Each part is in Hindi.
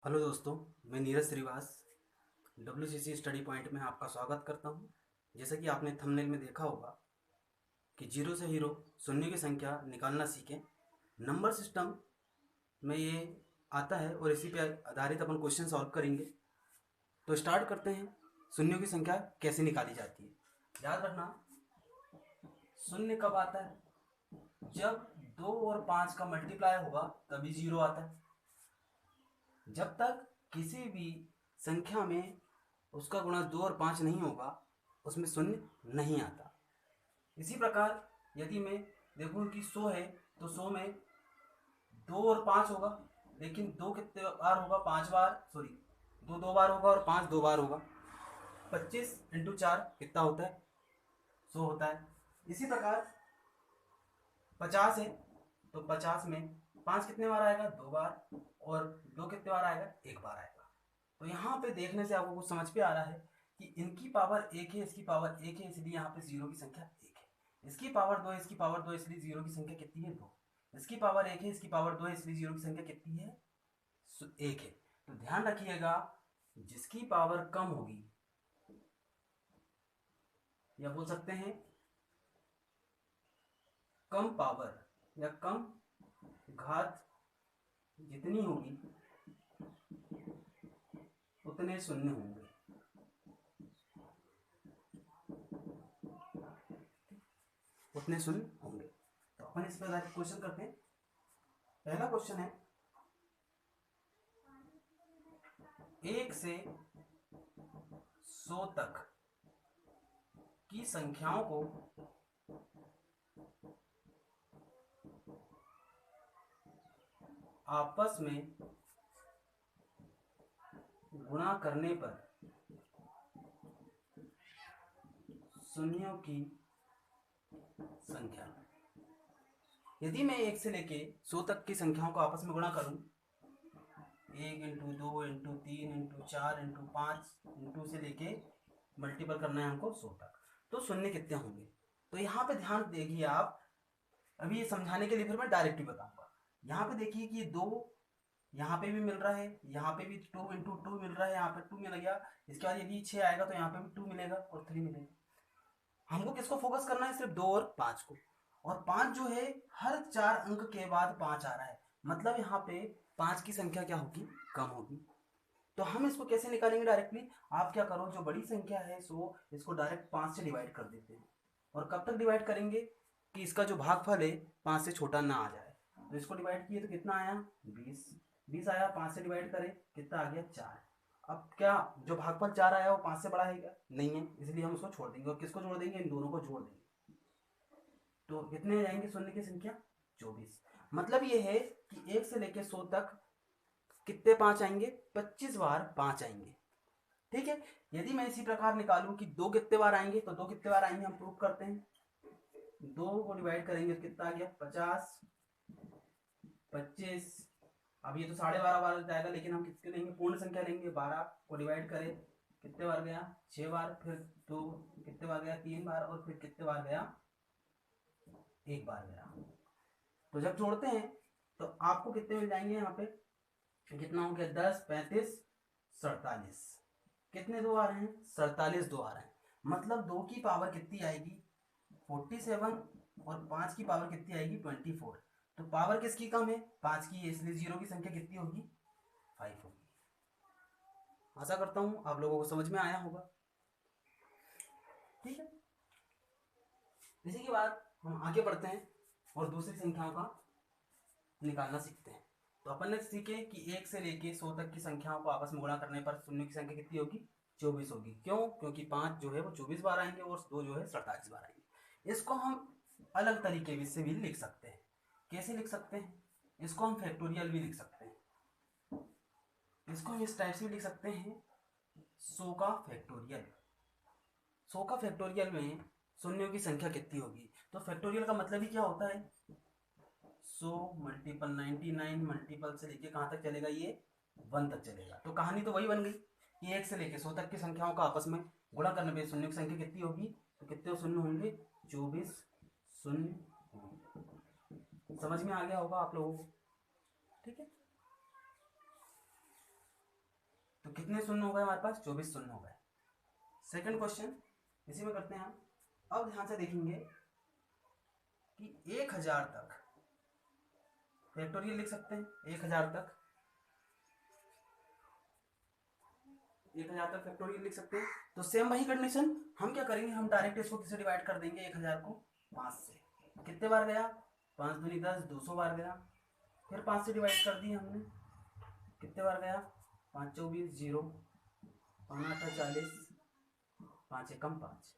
हेलो दोस्तों, मैं Neeraj Shrivas WCC study point में आपका स्वागत करता हूं। जैसा कि आपने थंबनेल में देखा होगा कि जीरो से हीरो शून्य की संख्या निकालना सीखें। नंबर सिस्टम में ये आता है और इसी पे आधारित अपन क्वेश्चन सॉल्व करेंगे। तो स्टार्ट करते हैं। शून्यों की संख्या कैसे निकाली जाती है। याद रखना, शून्य कब आता है? जब 2 और 5 का मल्टीप्लाई होगा तभी जीरो आता है। जब तक किसी भी संख्या में उसका गुणा 2 और 5 नहीं होगा उसमें शून्य नहीं आता। इसी प्रकार यदि मैं देखूं कि 100 है तो 100 में 2 और 5 होगा, लेकिन 2 कितने बार होगा? 5 बार, सॉरी, 2 2 बार होगा और 5 2 बार होगा। 25 इंटू 4 कितना होता है? 100 होता है। इसी प्रकार 50 है तो 50 में 5 कितने बार आएगा? 2 बार, और 2 कितने बार आएगा? 1 बार आएगा। तो यहाँ पे देखने से आपको कुछ समझ पे आ रहा है कि इनकी पावर 1 है, इसकी पावर 1 है, इसलिए यहाँ पे जीरो की संख्या 1 है। इसकी पावर 2 है, इसकी पावर 2 है, इसलिए जीरो की संख्या कितनी है? 2। इसकी पावर 1 है, इसकी पावर 2 है, इसलिए जीरो की संख्या कितनी है? 1 है। तो ध्यान रखिएगा, जिसकी पावर कम होगी, या बोल सकते हैं कम पावर या कम घात जितनी होगी उतने शून्य होंगे। उतने शून्य होंगे। तो अपन इस पर क्वेश्चन करते हैं। पहला क्वेश्चन है, 1 से 100 तक की संख्याओं को आपस में गुणा करने पर शून्यों की संख्या। यदि मैं 1 से लेके 100 तक की संख्याओं को आपस में गुणा करूं, 1 into 2 into 3 into 4 into 5 into से लेके मल्टीपल करना है हमको 100 तक, तो शून्य कितने होंगे? तो यहाँ पे ध्यान देखिए आप। अभी ये समझाने के लिए फिर मैं डायरेक्ट ही बताऊंगा। यहाँ पे देखिए कि ये 2 यहाँ पे भी मिल रहा है, यहाँ पे भी 2 इंटू 2 मिल रहा है, यहाँ पे 2 मिल गया। इसके बाद यदि 6 आएगा तो यहाँ पे भी 2 मिलेगा और 3 मिलेगा। हमको किसको फोकस करना है? सिर्फ 2 और 5 को। और 5 जो है, हर 4 अंक के बाद 5 आ रहा है, मतलब यहाँ पे 5 की संख्या क्या होगी? कम होगी। तो हम इसको कैसे निकालेंगे डायरेक्टली? आप क्या करो, जो बड़ी संख्या है सो इसको डायरेक्ट 5 से डिवाइड कर देते हैं। और कब तक डिवाइड करेंगे कि इसका जो भागफल है 5 से छोटा ना आ जाए। तो इसको डिवाइड किए तो कितना आया? 20। 20 आया, 5 से डिवाइड करें कितना आ गया? 4। अब क्या जो भागफल 4 आया वो 5 से बड़ा है क्या? नहीं है, इसलिए हम उसको छोड़ देंगे। और किसको जोड़ देंगे? इन दोनों को जोड़ देंगे। तो कितने हो जाएंगे शून्य की संख्या? 24। मतलब ये है कि 1 से लेके 100 तक कितने 5 आएंगे? 25 बार 5 आएंगे। ठीक है। यदि मैं इसी प्रकार निकालूं कि 2 कितने बार आएंगे, तो 2 कितने बार आएंगे हम प्रूव करते हैं। 2 को डिवाइड करेंगे तो कितना आ गया? 50, 25। अब ये तो 12.5 बार जाएगा, लेकिन हम किसके लेंगे? पूर्ण संख्या लेंगे। 12 को डिवाइड करें कितने बार गया? 6 बार। फिर 2 कितने बार गया? 3 बार। और फिर कितने बार गया? 1 बार गया। तो जब जोड़ते हैं तो आपको कितने मिल जाएंगे? यहाँ पे कितना हो गया? 10, 35, 47। कितने 2 आ रहे हैं? 47 2 आ रहे हैं। मतलब 2 की पावर कितनी आएगी? 47। और 5 की पावर कितनी आएगी? 24। तो पावर किसकी कम है? 5 की है, इसलिए जीरो की संख्या कितनी होगी? 5 होगी। आशा करता हूं आप लोगों को समझ में आया होगा। ठीक है। इसी के बाद हम आगे बढ़ते हैं और दूसरी संख्याओं का निकालना सीखते हैं। तो अपन ने सीखे कि 1 से लेके 100 तक की संख्याओं को आपस में गुणा करने पर शून्य की संख्या कितनी होगी? 24 होगी। क्यों? क्योंकि 5 जो है वो 24 बार आएंगे और 2 जो है 47 बार आएंगे। इसको हम अलग तरीके से भी लिख सकते हैं। कैसे लिख सकते हैं? इसको हम फैक्टोरियल भी लिख सकते हैं। इसको हम इस टाइप से भी लिख सकते हैं, 100 का फैक्टोरियल। 100 का फैक्टोरियल में शून्यों की संख्या कितनी होगी? तो फैक्टोरियल का मतलब ही क्या होता है? 100 मल्टीपल 99 मल्टीपल से लेके कहाँ तक चलेगा? ये 1 तक चलेगा। तो कहानी तो वही बन गई कि 1 से लेके 100 तक की संख्याओं का आपस में गुणा करने पर शून्य की संख्या कितनी होगी? तो कितने शून्य होंगे? 24 शून्य होंगे। समझ में आ गया होगा आप लोगों को। ठीक है। तो कितने शून्य हो गए हमारे पास? 24 शून्य हो गए। सेकंड क्वेश्चन इसी में करते हैं हम। अब ध्यान से देखेंगे कि 1000 तक फैक्टोरियल लिख सकते हैं। 1000 तक फैक्टोरियल लिख सकते हैं। तो सेम वही कंडीशन, हम क्या करेंगे, हम डायरेक्ट इसको किससे डिवाइड कर देंगे? 1000 को 5 से। कितने बार गया? 5 दूनी 10, 200 बार गया। फिर 5 से डिवाइड कर दिए हमने, कितने बार गया? 5 24 0, 5 8 40, 5 एकम 5।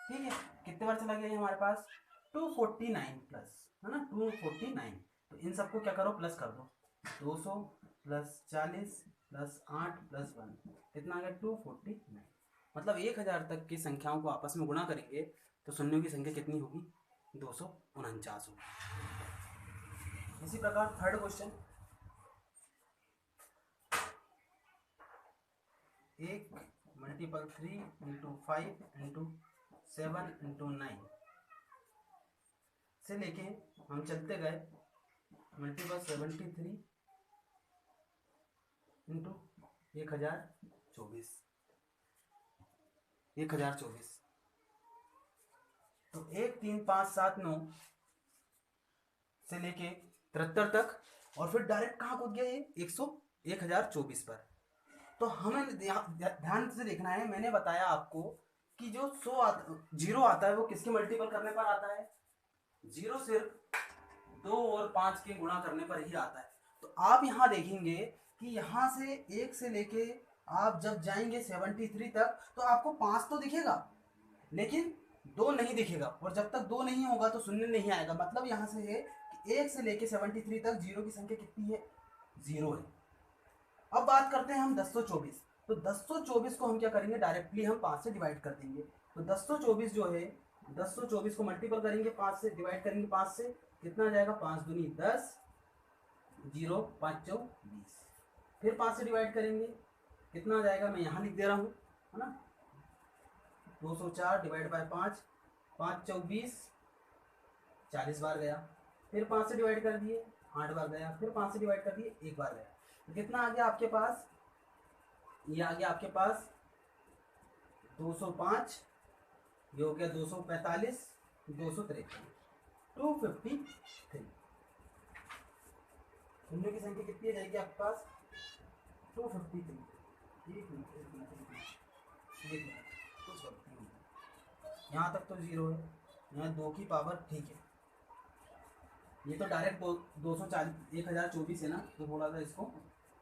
ठीक है, कितने बार चला गया ये हमारे पास? 249 प्लस, है ना, 249। तो इन सबको क्या करो? प्लस कर दो। 200 प्लस 40 प्लस 8 प्लस 1, कितना आ गया? 249। मतलब 1000 तक की संख्याओं को आपस में गुणा करेंगे तो शून्यों की संख्या कितनी होगी? 249 होगी। इसी प्रकार third question, 1 multiple 3 into 5 into 7 into 9 से लेके हम चलते गए मल्टीपल 73 इंटू 1024 तो 1 3 5 7 9 से लेके 73 तक, और फिर डायरेक्ट कहाँ कूद गया ये? 1024 पर। तो हमें ध्यान से देखना है। मैंने बताया आपको कि जो 0 आता है वो किसके मल्टीपल करने पर आता है? 0 सिर्फ 2 और 5 के गुणा करने पर ही आता है। तो आप यहाँ देखेंगे कि यहाँ से 1 से लेके आप जब जाएंगे 73 तक तो आपको 5 तो दिखेगा लेकिन 2 नहीं दिखेगा, और जब तक 2 नहीं होगा तो शून्य नहीं आएगा। मतलब यहाँ से है कि 1 से लेके 73 तक 0 की संख्या कितनी है? 0 है। अब बात करते हैं हम 1024। तो 1024 को हम क्या करेंगे? डायरेक्टली हम 5 से डिवाइड कर देंगे। तो 1024 जो है, 1024 को मल्टीपल करेंगे 5 से, डिवाइड करेंगे 5 से, कितना आ जाएगा? 5 दूनी 10, 0 5 4 20। फिर 5 से डिवाइड करेंगे, कितना आ जाएगा? मैं यहाँ लिख दे रहा हूँ, है ना, 204 डिवाइड बाय 5, 5 4 20, 40 बार गया। फिर 5 से डिवाइड कर दिए, 8 बार गया। फिर 5 से डिवाइड कर दिए, 1 बार गया। तो कितना आ गया आपके पास? ये आ गया आपके पास 205, ये हो गया 245, 253, 253। शून्य की संख्या कितनी आ जाएगी आपके पास? 253। कुछ गलती नहीं, यहाँ तक तो 0 है, यहाँ 2 की पावर, ठीक है। ये तो डायरेक्ट 240 1024 है ना, तो थोड़ा सा इसको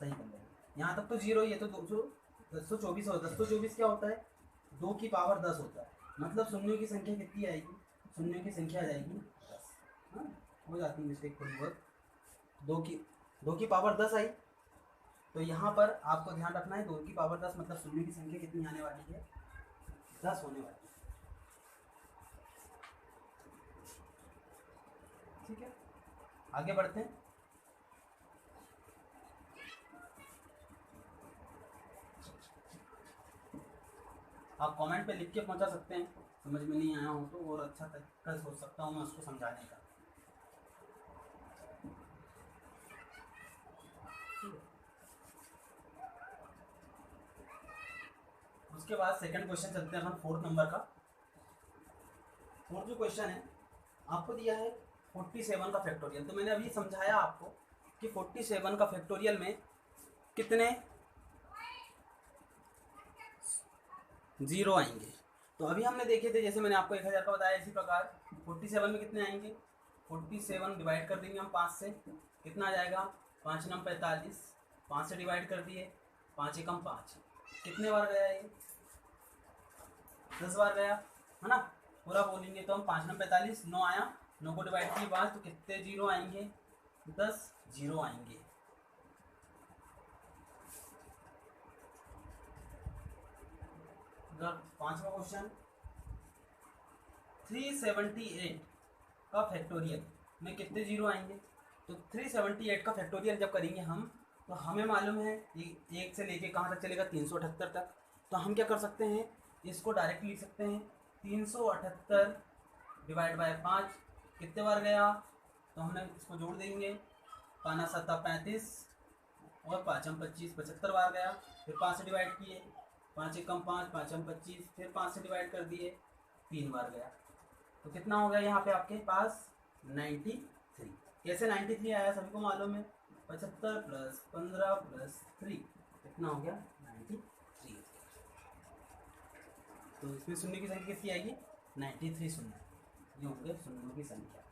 सही कर लेंगे। यहाँ तक तो 0, ये तो 224 होता है। 224 क्या होता है? 2 की पावर 10 होता है। मतलब शून्यों की संख्या कितनी आएगी? शून्यों की संख्या आ जाएगी 10। हाँ, हो जाती है मिस्टेक थोड़ी बहुत। 2 की पावर 10 आई, तो यहाँ पर आपको ध्यान रखना है 2 की पावर 10 मतलब शून्य की संख्या कितनी आने वाली है? 10 होने वाली है। ठीक है, आगे बढ़ते हैं। आप कमेंट पे लिख के पहुंचा सकते हैं, समझ में नहीं आया हो तो, और अच्छा तरीका सोच सकता हूँ मैं उसको समझाने का। उसके बाद सेकंड क्वेश्चन चलते हैं अपन 4th नंबर का। 4th जो क्वेश्चन है आपको दिया है 47 का फैक्टोरियल। तो मैंने अभी समझाया आपको कि 47 का फैक्टोरियल में कितने 0 आएंगे। तो अभी हमने देखे थे, जैसे मैंने आपको 1000 का बताया, इसी प्रकार 47 में कितने आएंगे? 47 डिवाइड कर देंगे हम 5 से, कितना आ जाएगा? 5 9 45, 5 से डिवाइड कर दिए, 5 एकम 5। कितने बार गया ये? 10 बार गया, है ना। पूरा बोलेंगे तो हम 5 9 45, 9 आया, 9 को डिवाइड किए 5, तो कितने 0 आएंगे? 10 0 आएंगे। पांचवा क्वेश्चन, 378 का फैक्टोरियल में कितने 0 आएंगे? तो 378 का फैक्टोरियल जब करेंगे हम, तो हमें मालूम है कि 1 से लेके कहाँ तक चलेगा? 378 तक। तो हम क्या कर सकते हैं? इसको डायरेक्ट लिख सकते हैं 378 डिवाइड बाय 5, कितने बार गया? तो हमने इसको जोड़ देंगे, 5 7 35, और 5 हम 25, 75 बार गया। फिर 5 से डिवाइड किए, 5 एकम 5, 5 हम 25, फिर 5 से डिवाइड कर दिए, 3 बार गया। तो कितना हो गया यहाँ पे आपके पास 93। कैसे 93 आया सभी को मालूम है, 75 प्लस 15 प्लस 3 कितना हो गया 93। तो इसमें शून्य की संख्या कितनी आएगी 93 शून्य, ये होंगे शून्यों की संख्या।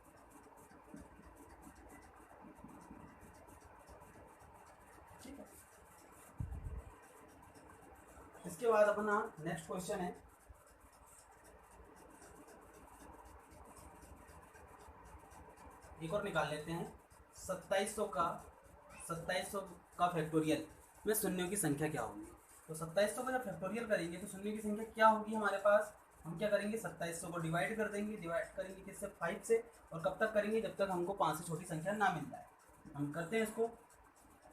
ठीक है, इसके बाद अपना नेक्स्ट क्वेश्चन है, एक और निकाल लेते हैं। 2700 का फैक्टोरियल में शून्यों की संख्या क्या होगी। तो 2700 का जब फैक्टोरियल करेंगे तो शून्यों की संख्या क्या होगी हमारे पास, हम क्या करेंगे 2700 को डिवाइड कर देंगे। डिवाइड करेंगे किससे 5 से, और कब तक करेंगे जब तक हमको 5 से छोटी संख्या ना मिल जाए। हम करते हैं इसको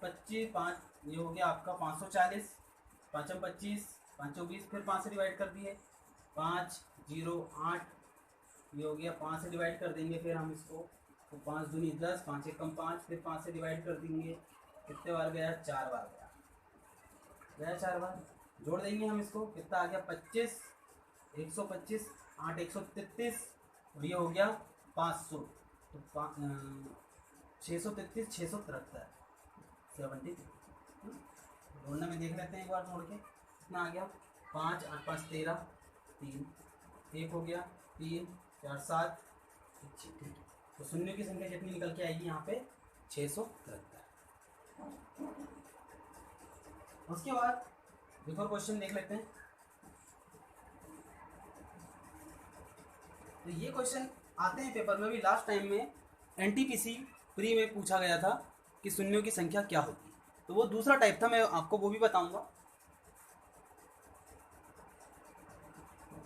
25 5, ये हो गया आपका 540, 5 हम 25, 5 20, फिर 5 से डिवाइड कर दिए 5 0 8, ये हो गया 5 से डिवाइड कर देंगे। फिर हम इसको तो 5 दूनी 10, 5 एकम 5, फिर 5 से डिवाइड कर देंगे, कितने बार गया 4 बार गया 4 बार। जोड़ देंगे हम इसको, कितना आ गया 25, 125, 8 133, और ये हो गया 500, तो 633 673 73। जोड़ने में देख लेते हैं एक बार जोड़ के, कितना आ गया 5 8 5 13, 3 1 हो गया, 3 4 7। ठीक है, तो शून्य की संख्या कितनी निकल के आएगी यहाँ पे 673। उसके बाद एक और क्वेश्चन देख लेते हैं। तो ये क्वेश्चन आते हैं पेपर में भी, लास्ट टाइम में एनटीपीसी प्री में पूछा गया था कि शून्यों की संख्या क्या होती है। तो वो दूसरा टाइप था, मैं आपको वो भी बताऊंगा।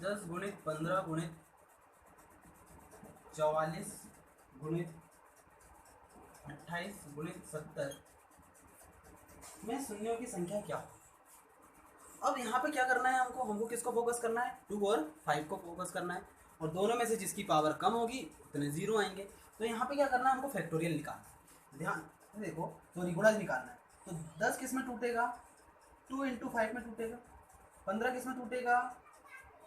10 गुणित 15 गुणित 44 गुणित 28 गुणित 70 में शून्यों की संख्या क्या हो। अब यहाँ पे क्या करना है हमको किसको फोकस करना है 2 और 5 को फोकस करना है, और दोनों में से जिसकी पावर कम होगी उतने जीरो आएंगे। तो यहाँ पे क्या करना है हमको फैक्टोरियल निकालना है। ध्यान से देखो, सॉरी गुणज निकालना है। तो 10 किस में टूटेगा 2 × 5 में टूटेगा, 15 किस में टूटेगा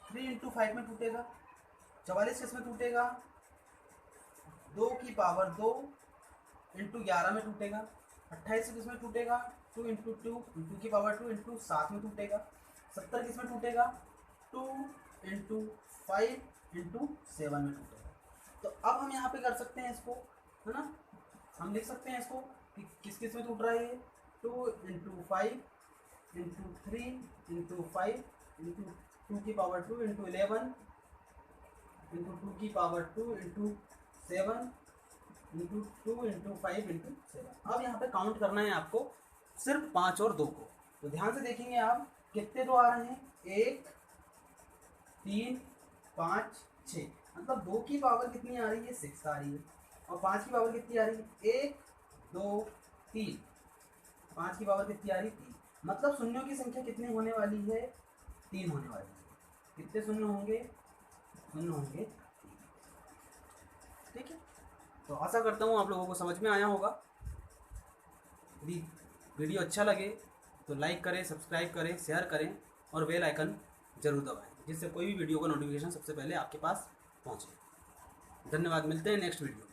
3 × 5 में टूटेगा, 44 किस में टूटेगा 2 की पावर 2 × 11 में टूटेगा, 28 किस में टूटेगा 2 × 2 2 की पावर 2 × 7 में टूटेगा, 70 किस में टूटेगा 2 × 5 × 7 में टूटेगा। तो अब हम यहाँ पे कर सकते हैं इसको, है ना, हम लिख सकते हैं इसको कि किस में टूट रहा है 2 × 5 × 3 × 5 × 2 की पावर 2 × 11 × 2 की पावर 2 × 7 × 2 × 5 × 7। अब यहाँ पे काउंट करना है आपको सिर्फ 5 और 2 को। तो ध्यान से देखेंगे आप कितने 2 आ रहे हैं 1 3 5 6, मतलब 2 की पावर कितनी आ रही है 6 आ रही है, और 5 की पावर कितनी आ रही है 1 2 3, 5 की पावर कितनी आ रही है 3, मतलब शून्यों की संख्या कितनी होने वाली है 3 होने वाली है। कितने शून्य होंगे 3। ठीक है, तो आशा करता हूँ आप लोगों को समझ में आया होगा। यदि वीडियो अच्छा लगे तो लाइक करें, सब्सक्राइब करें, शेयर करें और बेल आइकन जरूर दबाएं, जिससे कोई भी वीडियो का नोटिफिकेशन सबसे पहले आपके पास पहुँचे। धन्यवाद, मिलते हैं नेक्स्ट वीडियो।